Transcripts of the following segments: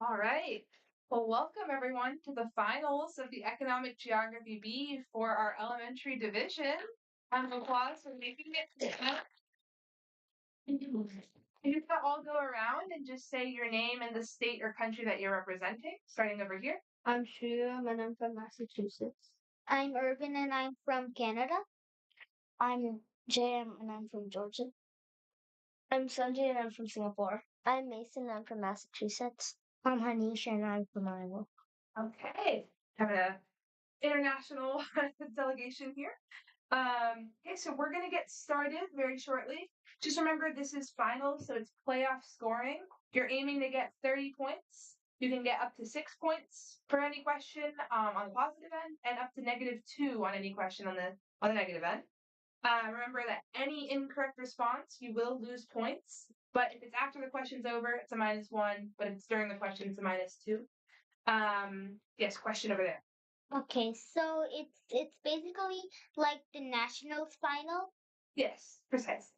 All right. Well, welcome everyone to the finals of the Economic Geography B for our elementary division. Round of applause for making it to the end. You can all go around and just say your name and the state or country that you're representing, starting over here. I'm Sriram and I'm from Massachusetts. I'm Irvin and I'm from Canada. I'm JM and I'm from Georgia. I'm Sanjay and I'm from Singapore. I'm Mason and I'm from Massachusetts. I'm Hanisha and I'm from Iowa. Okay. Having a international delegation here. Okay, so we're going to get started very shortly. Just remember, this is finals, so it's playoff scoring. You're aiming to get 30 points. You can get up to 6 points for any question on the positive end, and up to -2 on any question on the negative end. Remember that any incorrect response, you will lose points. But if it's after the question's over, it's a -1. But if it's during the question, it's a -2. Yes, question over there. Okay, so it's basically like the nationals final. Yes, precise.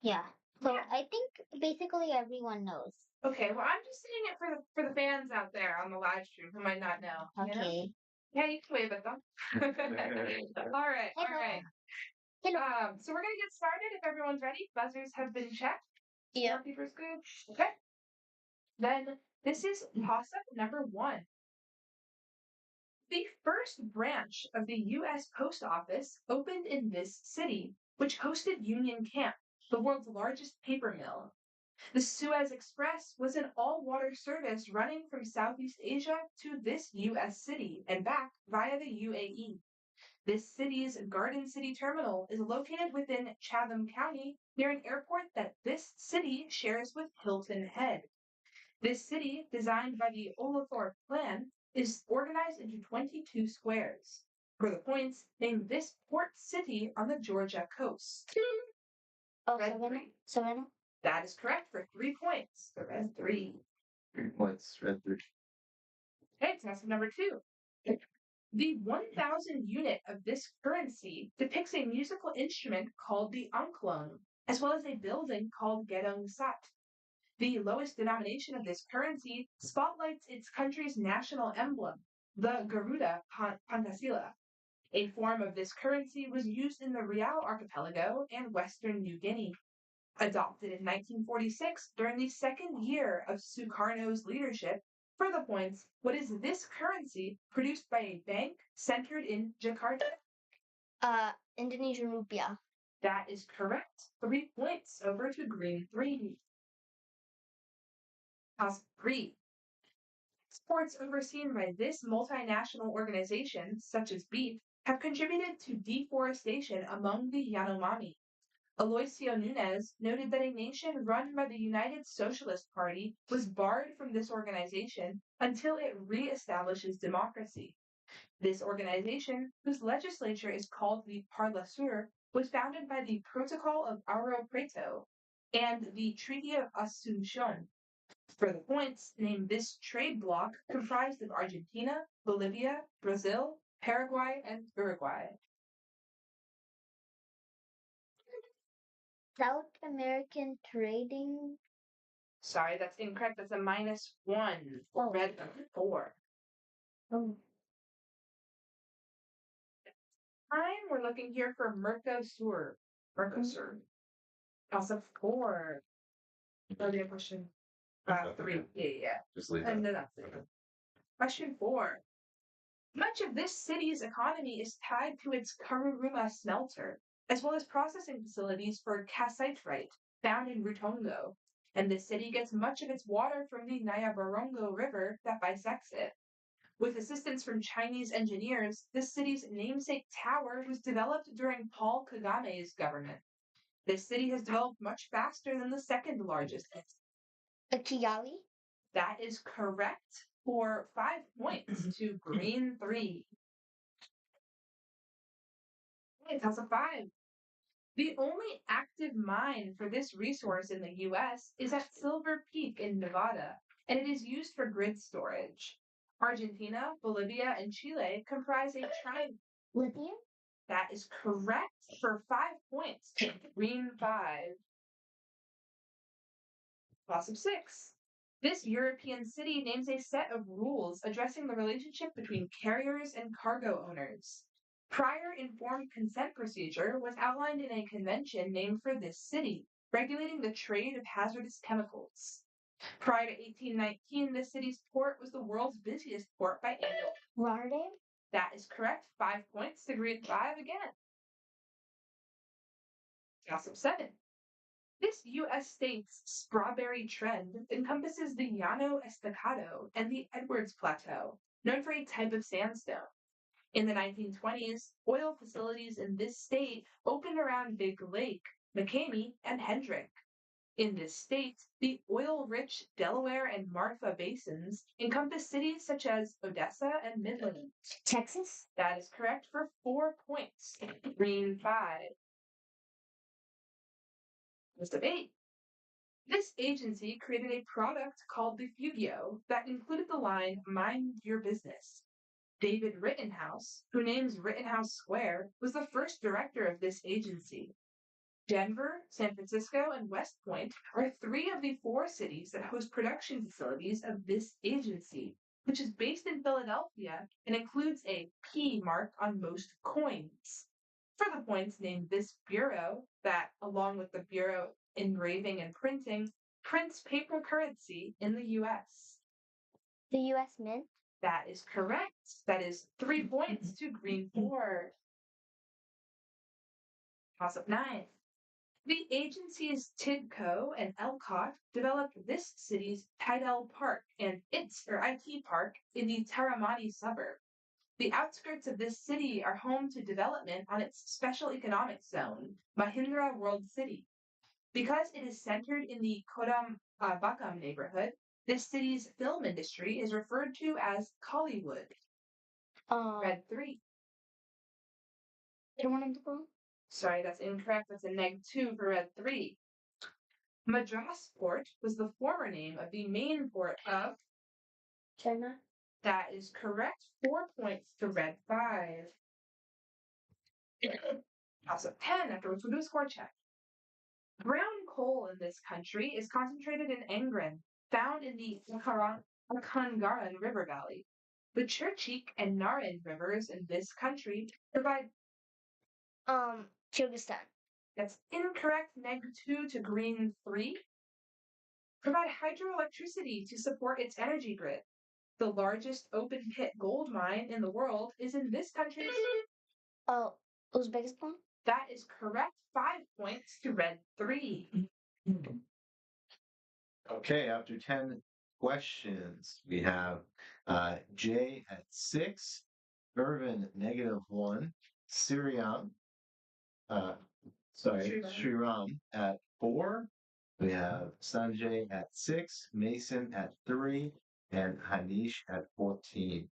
Yeah. So Yeah. I think basically everyone knows. Okay, well, I'm just saying it for the fans out there on the live stream who might not know. You know? Okay. Yeah, you can wave at them. All right, all Hello. right. Hello. So we're gonna get started if everyone's ready. Buzzers have been checked. Yeah. Scorekeeper's good. Okay. Then this is toss-up number one. The first branch of the U.S. Post Office opened in this city, which hosted Union Camp, the world's largest paper mill. The Suez Express was an all-water service running from Southeast Asia to this U.S. city and back via the UAE. This city's Garden City Terminal is located within Chatham County near an airport that this city shares with Hilton Head. This city, designed by the Oglethorpe Plan, is organized into 22 squares. For the points, name this port city on the Georgia coast. Oh, Red Savannah. three. Savannah. That is correct for 3 points. The red three. 3 points, red three. Okay, test number two. The 1,000 unit of this currency depicts a musical instrument called the anklong, as well as a building called Gedong Sat. The lowest denomination of this currency spotlights its country's national emblem, the Garuda Pantasila. A form of this currency was used in the Riau archipelago and western New Guinea. Adopted in 1946 during the second year of Sukarno's leadership. For the points, what is this currency produced by a bank centered in Jakarta? Indonesian rupiah. That is correct. 3 points over to green three. Toss three. Exports overseen by this multinational organization, such as beef, have contributed to deforestation among the Yanomami. Aloisio Nunes noted that a nation run by the United Socialist Party was barred from this organization until it re-establishes democracy. This organization, whose legislature is called the Parlasur, was founded by the Protocol of Ouro Preto and the Treaty of Asuncion. For the points, name this trade bloc comprised of Argentina, Bolivia, Brazil, Paraguay, and Uruguay. South American trading. Sorry, that's incorrect. That's a -1 for Oh. red four. Oh. Time we're looking here for Mercosur. Mercosur. Also four. Earlier question. Three. Yeah. Just leave And that. then that's it. Question four. Much of this city's economy is tied to its Karuruma smelter, as well as processing facilities for cassiterite found in Rutongo. And the city gets much of its water from the Nyabarongo River that bisects it. With assistance from Chinese engineers, this city's namesake tower was developed during Paul Kagame's government. This city has developed much faster than the second largest. Kigali. That is correct for 5 points to green three. Okay, toss a five. The only active mine for this resource in the US is at Silver Peak in Nevada, and it is used for grid storage. Argentina, Bolivia, and Chile comprise a triangle. Lithium. That is correct for 5 points. Green five. Toss of six. This European city names a set of rules addressing the relationship between carriers and cargo owners. Prior informed consent procedure was outlined in a convention named for this city, regulating the trade of hazardous chemicals. Prior to 1819, the city's port was the world's busiest port by annual. Rotterdam? That is correct. 5 points to grade 5 again. Gossip 7. This U.S. state's strawberry trend encompasses the Llano Estacado and the Edwards Plateau, known for a type of sandstone. In the 1920s, oil facilities in this state opened around Big Lake, McCamey, and Hendrick. In this state, the oil-rich Delaware and Marfa basins encompass cities such as Odessa and Midland. Texas? That is correct for 4 points. Green 5. List of 8. This agency created a product called the Fugio that included the line, "Mind your business." David Rittenhouse, who names Rittenhouse Square, was the first director of this agency. Denver, San Francisco, and West Point are 3 of the 4 cities that host production facilities of this agency, which is based in Philadelphia and includes a P mark on most coins. Further points name this bureau that, along with the Bureau Engraving and Printing, prints paper currency in the U.S. The U.S. Mint? That is correct. That is 3 points to green 4. Toss-up 9. The agencies Tidco and Elcott developed this city's Tidal Park and its IT Park in the Taramani suburb. The outskirts of this city are home to development on its special economic zone, Mahindra World City. Because it is centered in the Kodam Bakam neighborhood, this city's film industry is referred to as Collywood. Red 3. You don't want to go? Sorry, that's incorrect. That's a neg 2 for red 3. Madras Port was the former name of the main port of China? That is correct. 4 points to red 5. Also 10, afterwards we'll do a score check. Brown coal in this country is concentrated in Angren, found in the Akangaran River Valley. The Churchik and Narin rivers in this country provide. Kyrgyzstan. That's incorrect. Neg 2 to green 3. Provide hydroelectricity to support its energy grid. The largest open pit gold mine in the world is in this country. Uzbekistan? That is correct. 5 points to red 3. Okay, after 10 questions, we have Jay at 6, Irvin -1, Sriram, Sriram at 4. We have Sanjay at 6, Mason at 3, and Hanish at 14.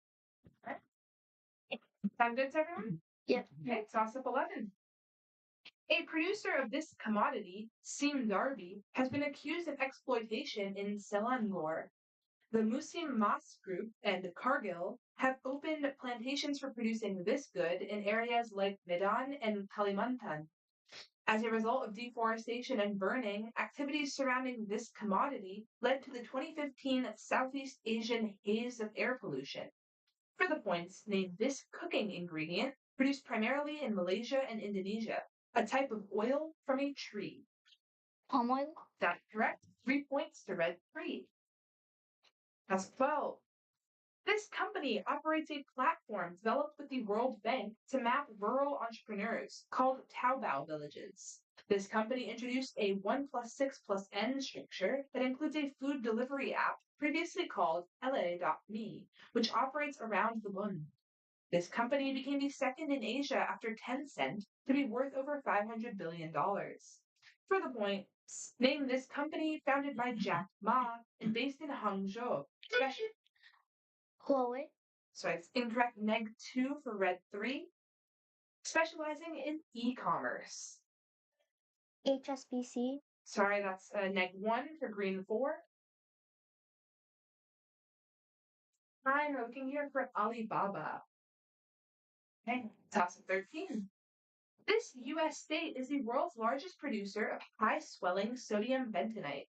Sound good to everyone? Yep. Okay, toss up 11. A producer of this commodity, Seam Darby, has been accused of exploitation in Selangor. The Musim Mas Group and Cargill have opened plantations for producing this good in areas like Medan and Kalimantan. As a result of deforestation and burning, activities surrounding this commodity led to the 2015 Southeast Asian haze of air pollution. For the points, name this cooking ingredient produced primarily in Malaysia and Indonesia, a type of oil from a tree. Palm oil? That's correct. 3 points to red 3. Task 12. This company operates a platform developed with the World Bank to map rural entrepreneurs called Taobao villages. This company introduced a 1 plus 6 plus N structure that includes a food delivery app previously called LA.me, which operates around the world. This company became the second in Asia after Tencent to be worth over $500 billion. For the points, name this company founded by Jack Ma and based in Hangzhou. Huawei? So it's incorrect. Neg 2 for red 3. Specializing in e-commerce. HSBC? Sorry, that's neg 1 for green 4. I'm looking here for Alibaba. Okay, toss of 13. This U.S. state is the world's largest producer of high-swelling sodium bentonite.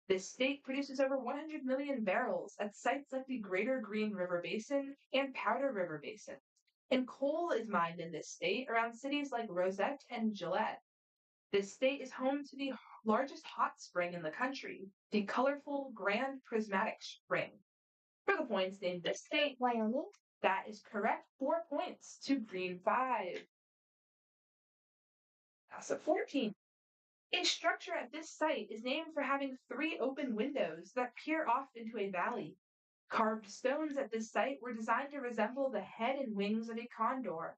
This state produces over 100 million barrels at sites like the Greater Green River Basin and Powder River Basin. And coal is mined in this state around cities like Rosette and Gillette. This state is home to the largest hot spring in the country, the colorful Grand Prismatic Spring. For the points, name this state. Wyoming. That is correct. 4 points to green 5. That's a 14. A structure at this site is named for having 3 open windows that peer off into a valley. Carved stones at this site were designed to resemble the head and wings of a condor.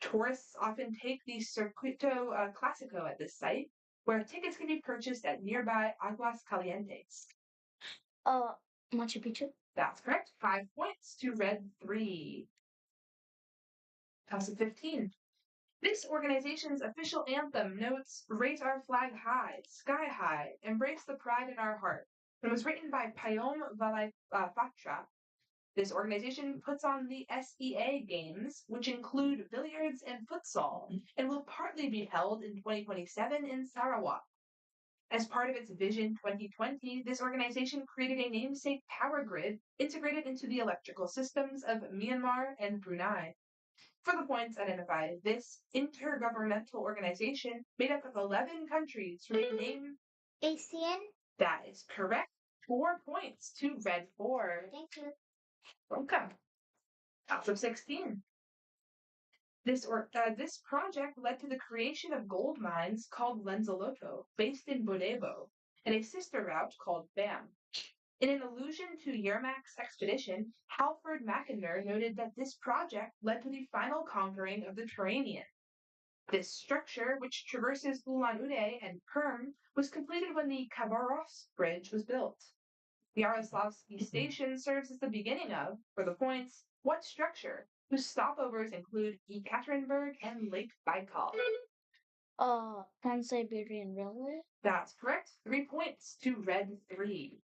Tourists often take the Circuito Clásico at this site, where tickets can be purchased at nearby Aguas Calientes. Machu Picchu. That's correct. 5 points to red 3. Toss of 15. This organization's official anthem notes, "Raise our flag high, sky high, embrace the pride in our heart." It was written by Payom Valafatra. This organization puts on the SEA Games, which include billiards and futsal, and will partly be held in 2027 in Sarawak. As part of its Vision 2020, this organization created a namesake power grid integrated into the electrical systems of Myanmar and Brunei. For the points, identify this intergovernmental organization made up of 11 countries from the name ASEAN. That is correct. 4 points to red 4. Thank you. Welcome. Toss of 16. This project led to the creation of gold mines called Lenzoloto, based in Bodebo, and a sister route called BAM. In an allusion to Yermak's expedition, Halford Mackinder noted that this project led to the final conquering of the Turanian. This structure, which traverses Ulan-Ude and Perm, was completed when the Khabarovsk Bridge was built. The Yaroslavsky station serves as the beginning of, for the points, what structure, whose stopovers include Ekaterinburg and Lake Baikal? Trans-Siberian Railway. That's correct. 3 points to red 3.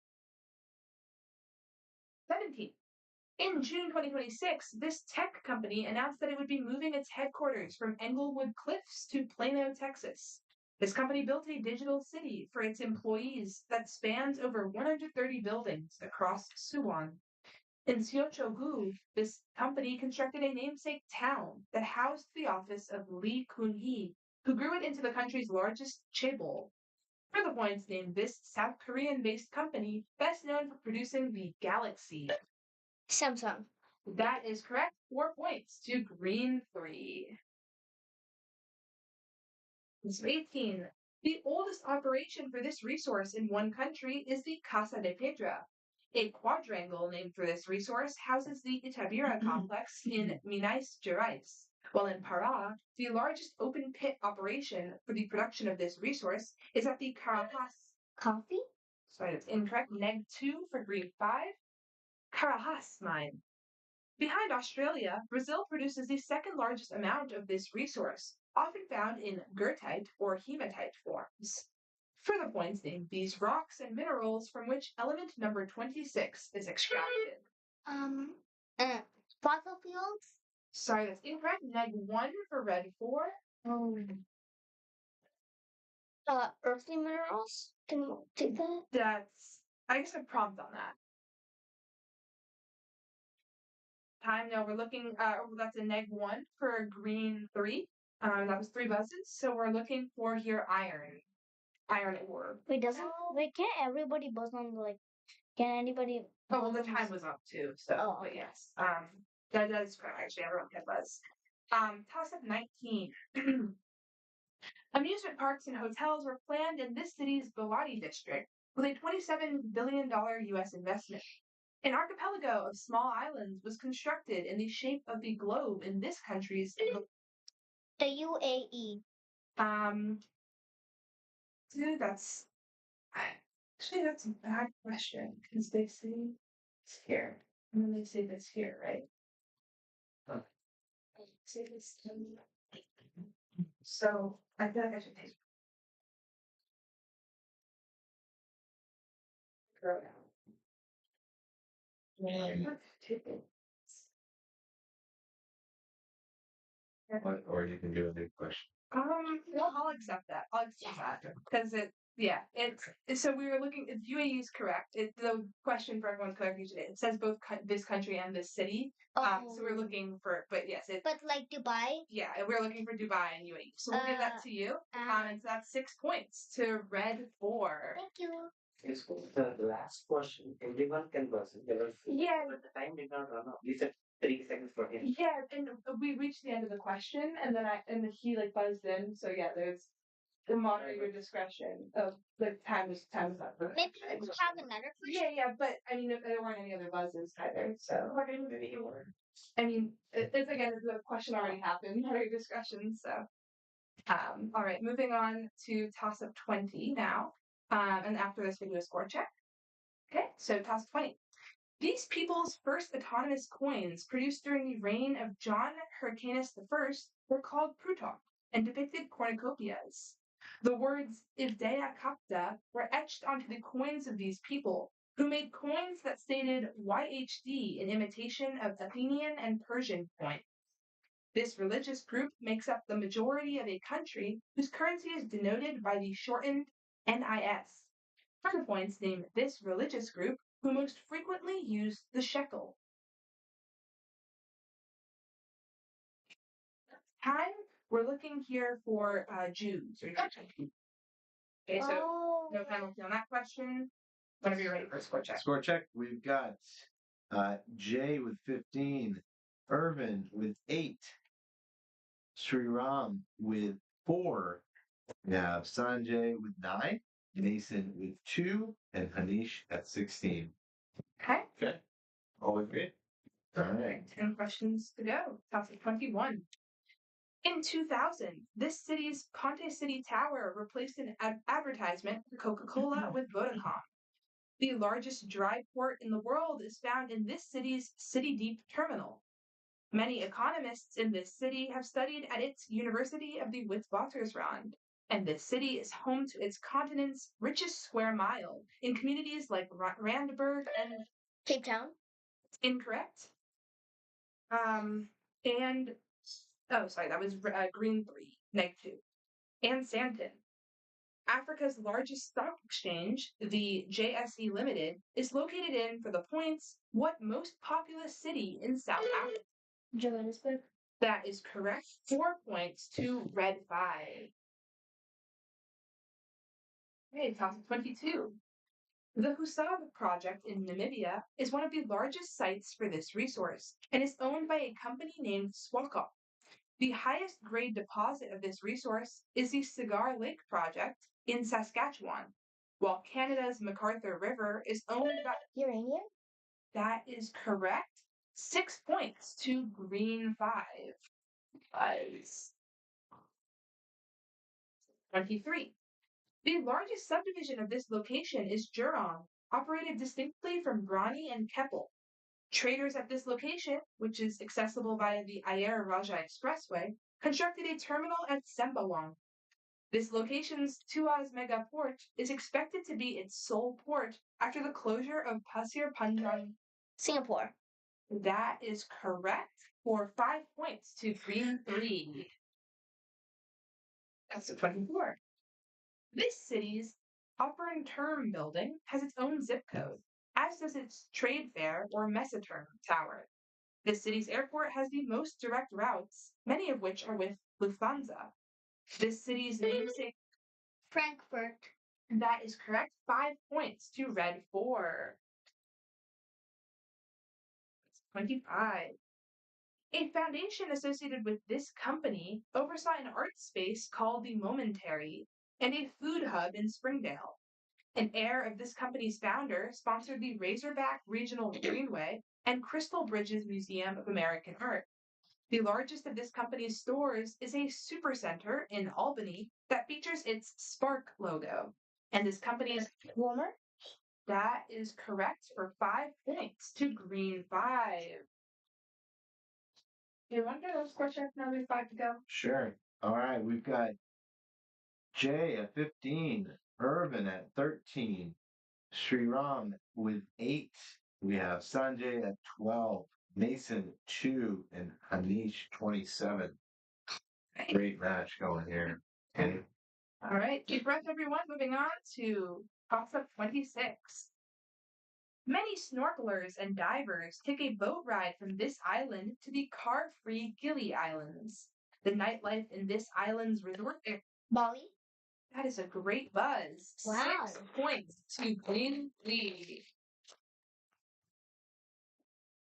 17. In June 2026, this tech company announced that it would be moving its headquarters from Englewood Cliffs to Plano, Texas. This company built a digital city for its employees that spans over 130 buildings across Suwon. In Seochogu, this company constructed a namesake town that housed the office of Lee Kun-hee, who grew it into the country's largest chaebol. For the points, name this South Korean-based company best known for producing the Galaxy. Samsung. That is correct. 4 points to green 3. It's 18. The oldest operation for this resource in one country is the Casa de Pedra. A quadrangle named for this resource houses the Itabira complex in Minas Gerais, while in Pará, the largest open pit operation for the production of this resource is at the Carajás. Coffee? Sorry, that's incorrect. Neg 2 for green 5. Carajás mine. Behind Australia, Brazil produces the second largest amount of this resource, often found in goethite or hematite forms. For the points, name these rocks and minerals from which element number 26 is extracted. Fossil fuels? Sorry, that's incorrect. Neg 1 for red 4. Earthly minerals? Can you take that? That's, I guess, a prompt on that. Time, no, we're looking, that's a neg 1 for green 3. That was 3 buzzes, so we're looking for here iron. Iron ore. Wait, can't everybody buzz on, can anybody? Oh, well, the time was up too, so, but yes. That is correct, actually, everyone can buzz. Toss up 19. Amusement parks and hotels were planned in this city's Bawadi district with a $27 billion U.S. investment. An archipelago of small islands was constructed in the shape of the globe in this country's The UAE. Dude, that's a bad question because they say it's here and then they say this here, right? Say this. So I feel like I should take throw it out. Or you can do a new question. Well, I'll accept that. I'll accept that because Yeah, so we were looking. UAE is correct. The question for everyone's clarification. It says both this country and this city. So we're looking for, but yes, But like Dubai? yeah, we're looking for Dubai and UAE. So we'll give that to you. And so that's 6 points to red 4. Thank you. This was the last question. Everyone can buzz in. Yeah. But the time did not run out. We said 3 seconds for him. Yeah, and we reached the end of the question, and then he like buzzed in. So yeah, there's the moderator discretion of like time is up. Maybe we have another question. Yeah, but I mean, there weren't any other buzzes either. So Maybe you were. I mean, the question already happened. Moderator discretion. So all right, moving on to toss up 20 now. And after this, we do a score check. Okay, so toss 20. These people's first autonomous coins, produced during the reign of John Hyrcanus I, were called Plutarch and depicted cornucopias. The words Idea Capta were etched onto the coins of these people, who made coins that stated YHD in imitation of Athenian and Persian coins. This religious group makes up the majority of a country whose currency is denoted by the shortened NIS. Further points name this religious group who most frequently use the shekel. Time, we're looking here for Jews. Okay, so no penalty on that question. Whenever you're ready for a score check. Score check. We've got Jay with 15, Irvin with 8, Sriram with 4. We have Sanjay with 9, Mason with 2, and Hanish at 16. Okay. Okay. All agreed? All right. 10 questions to go. Toss of 21. In 2000, this city's Ponte City Tower replaced an advertisement for Coca-Cola with Vodacom. The largest dry port in the world is found in this city's City Deep terminal. Many economists in this city have studied at its University of the Witwatersrand, and this city is home to its continent's richest square mile in communities like Randburg and Cape Town? incorrect. And oh, sorry, that was green 3, -2. And Santon. Africa's largest stock exchange, the JSE Limited, is located in, for the points, what most populous city in South Africa? Johannesburg. That is correct. 4 points to red 5. Okay, toss of 22. The Husab project in Namibia is one of the largest sites for this resource and is owned by a company named Swakop. The highest grade deposit of this resource is the Cigar Lake project in Saskatchewan, while Canada's MacArthur River is owned by Uranium? That is correct. 6 points to green 5. 23. The largest subdivision of this location is Jurong, operated distinctly from Brani and Keppel. Traders at this location, which is accessible via the Ayer Raja Expressway, constructed a terminal at Sembawang. This location's Tuas mega port is expected to be its sole port after the closure of Pasir Panjang. Singapore. That is correct for 5 points to green 3. That's a 24. This city's Opera Term building has its own zip code, as does its trade fair or Mesoterm tower. This city's airport has the most direct routes, many of which are with Lufthansa. This city's namesake. Frankfurt. That is correct. 5 points to red 4. 25. A foundation associated with this company oversaw an art space called the Momentary and a food hub in Springdale. An heir of this company's founder sponsored the Razorback Regional Greenway and Crystal Bridges Museum of American Art. The largest of this company's stores is a supercenter in Albany that features its Spark logo. And this company is Walmart? That is correct for 5 points to green 5. You want to do those questions now? There's 5 to go. Sure. All right. We've got Jay at 15, Irvin at 13, Sriram with 8. We have Sanjay at 12, Mason 2, and Hanish 27. Great match going here. Okay. All right, deep breath, everyone. Moving on to toss-up 26. Many snorkelers and divers take a boat ride from this island to the car-free Gili Islands. The nightlife in this island's resort area. Bali. That is a great buzz. Wow. 6 points to Green League.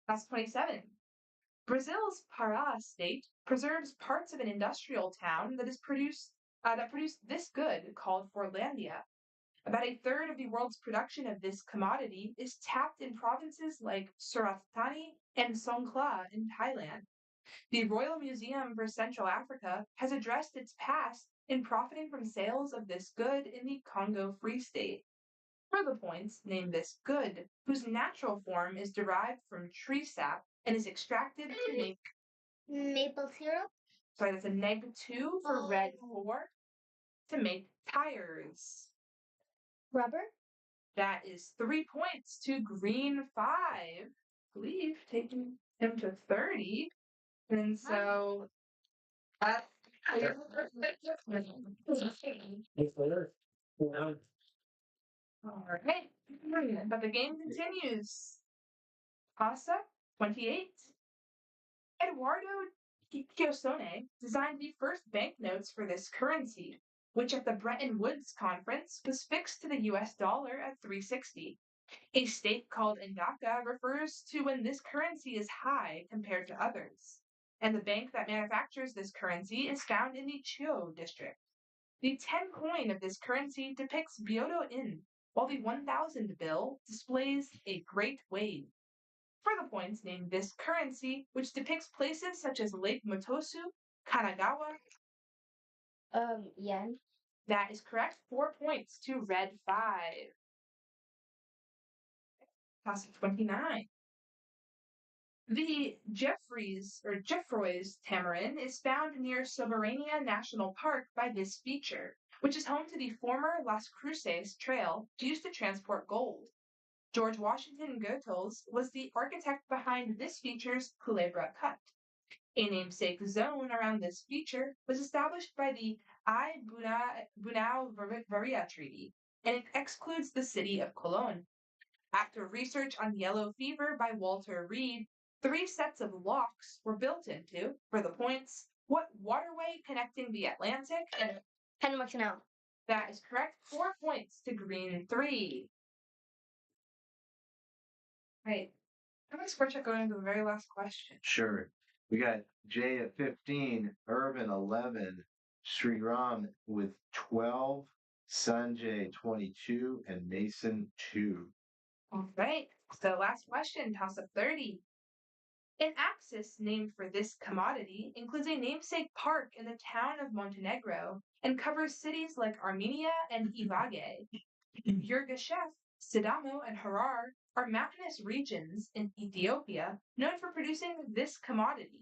That's 27. Brazil's Pará state preserves parts of an industrial town that produced this good called Forlandia. About a third of the world's production of this commodity is tapped in provinces like Surat Thani and Songkhla in Thailand. The Royal Museum for Central Africa has addressed its past in profiting from sales of this good in the Congo Free State. Further points name this good, whose natural form is derived from tree sap and is extracted to make. Maple syrup. Sorry, that's a -2 for red 4 to make tires. Rubber. That is 3 points to green 5. I believe taking him to 30. And so that's all right. But the game continues. Pasta 28. Eduardo Chiosone designed the first banknotes for this currency, which at the Bretton Woods Conference was fixed to the US dollar at 360. A state called Indaka refers to when this currency is high compared to others. And the bank that manufactures this currency is found in the Chio district. The 10 coin of this currency depicts Byodo Inn, while the 1,000 bill displays a great wave. Further points name this currency, which depicts places such as Lake Motosu, Kanagawa. Yen. That is correct. 4 points to red 5. Toss of 29. The Jeffroy's tamarin is found near Soberania National Park by this feature, which is home to the former Las Cruces Trail used to transport gold. George Washington Goethals was the architect behind this feature's Culebra Cut. A namesake zone around this feature was established by the I Bunau Varia Treaty, and it excludes the city of Cologne. After research on yellow fever by Walter Reed, 3 sets of locks were built into, for the points, what waterway connecting the Atlantic and Panama Canal. that is correct. 4 points to green 3. Right. I'm going to score check going into the very last question. Sure. We got Jay at 15, Irvin 11, Sriram with 12, Sanjay 22, and Mason 2. All right. So last question, toss up 30. An axis named for this commodity includes a namesake park in the town of Montenegro and covers cities like Armenia and Ivage. Yurgashef, Sidamo, and Harar are mountainous regions in Ethiopia known for producing this commodity,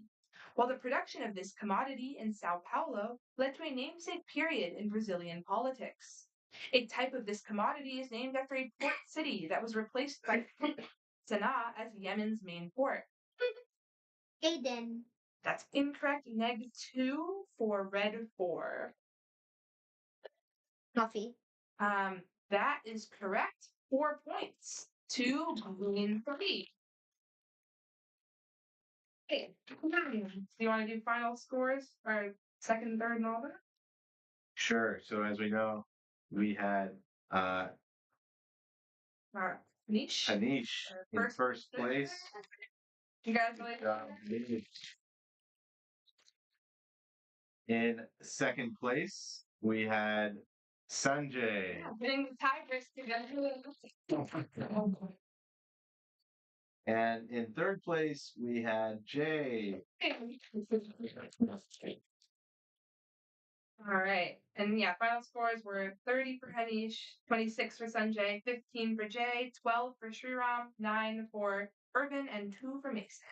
while the production of this commodity in Sao Paulo led to a namesake period in Brazilian politics. A type of this commodity is named after a port city that was replaced by Sana'a as Yemen's main port. Aden. That's incorrect. -2 for red 4. Coffee. That is correct. 4 points to green 3. Okay. Do you want to do final scores or second, third, and all that? Sure. So as we know, we had Niche. Anish in first place. Congratulations. In second place, we had Sanjay. Getting the tiebreaks together. And in third place, we had Jay. All right. And yeah, final scores were 30 for Hanish, 26 for Sanjay, 15 for Jay, 12 for Sriram, 9 for Irvin, and 2 for Mason.